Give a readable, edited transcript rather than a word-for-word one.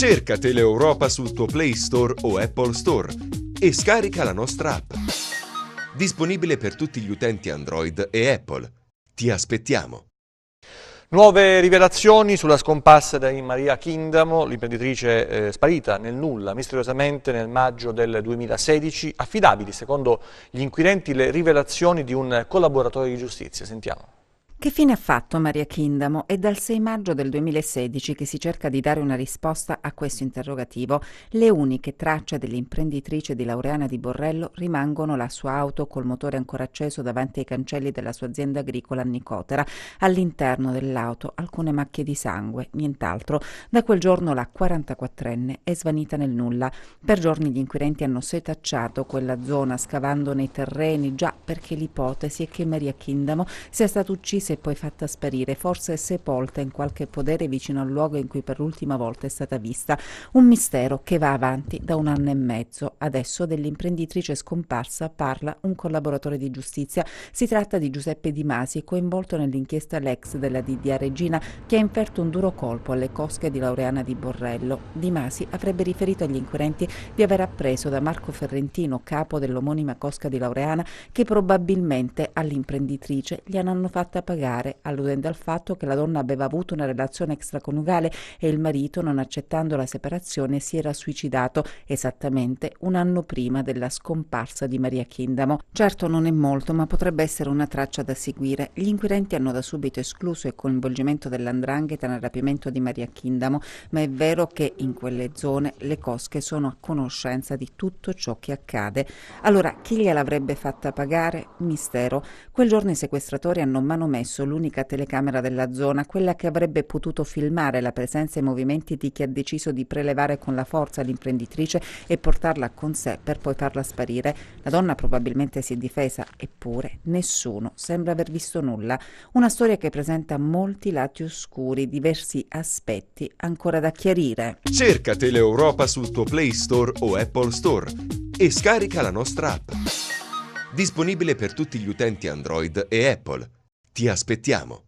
Cerca Teleeuropa sul tuo Play Store o Apple Store e scarica la nostra app. Disponibile per tutti gli utenti Android e Apple. Ti aspettiamo! Nuove rivelazioni sulla scomparsa di Maria Chindamo, l'imprenditrice sparita nel nulla misteriosamente nel maggio del 2016. Affidabili, secondo gli inquirenti, le rivelazioni di un collaboratore di giustizia. Sentiamo. Che fine ha fatto Maria Chindamo? È dal 6 maggio del 2016 che si cerca di dare una risposta a questo interrogativo. Le uniche tracce dell'imprenditrice di Laureana di Borrello rimangono la sua auto col motore ancora acceso davanti ai cancelli della sua azienda agricola a Nicotera. All'interno dell'auto alcune macchie di sangue, nient'altro. Da quel giorno la 44enne è svanita nel nulla. Per giorni gli inquirenti hanno setacciato quella zona scavando nei terreni, già perché l'ipotesi è che Maria Chindamo sia stata uccisa e poi fatta sparire, forse sepolta in qualche podere vicino al luogo in cui per l'ultima volta è stata vista. Un mistero che va avanti da 1 anno e mezzo. Adesso dell'imprenditrice scomparsa parla un collaboratore di giustizia. Si tratta di Giuseppe Di Masi, coinvolto nell'inchiesta Lex della DDA Regina, che ha inferto un duro colpo alle cosche di Laureana di Borrello. Di Masi avrebbe riferito agli inquirenti di aver appreso da Marco Ferrentino, capo dell'omonima cosca di Laureana, che probabilmente all'imprenditrice gli hanno fatta pagare, alludendo al fatto che la donna aveva avuto una relazione extraconiugale e il marito, non accettando la separazione, si era suicidato esattamente 1 anno prima della scomparsa di Maria Chindamo. Certo non è molto, ma potrebbe essere una traccia da seguire. Gli inquirenti hanno da subito escluso il coinvolgimento dell''ndrangheta nel rapimento di Maria Chindamo, ma è vero che in quelle zone le cosche sono a conoscenza di tutto ciò che accade. Allora, chi gliel'avrebbe fatta pagare? Mistero. Quel giorno i sequestratori hanno manomesso l'unica telecamera della zona, quella che avrebbe potuto filmare la presenza e i movimenti di chi ha deciso di prelevare con la forza l'imprenditrice e portarla con sé per poi farla sparire. La donna probabilmente si è difesa, eppure nessuno sembra aver visto nulla. Una storia che presenta molti lati oscuri, diversi aspetti ancora da chiarire. Cerca Teleeuropa sul tuo Play Store o Apple Store e scarica la nostra app. Disponibile per tutti gli utenti Android e Apple. Ti aspettiamo!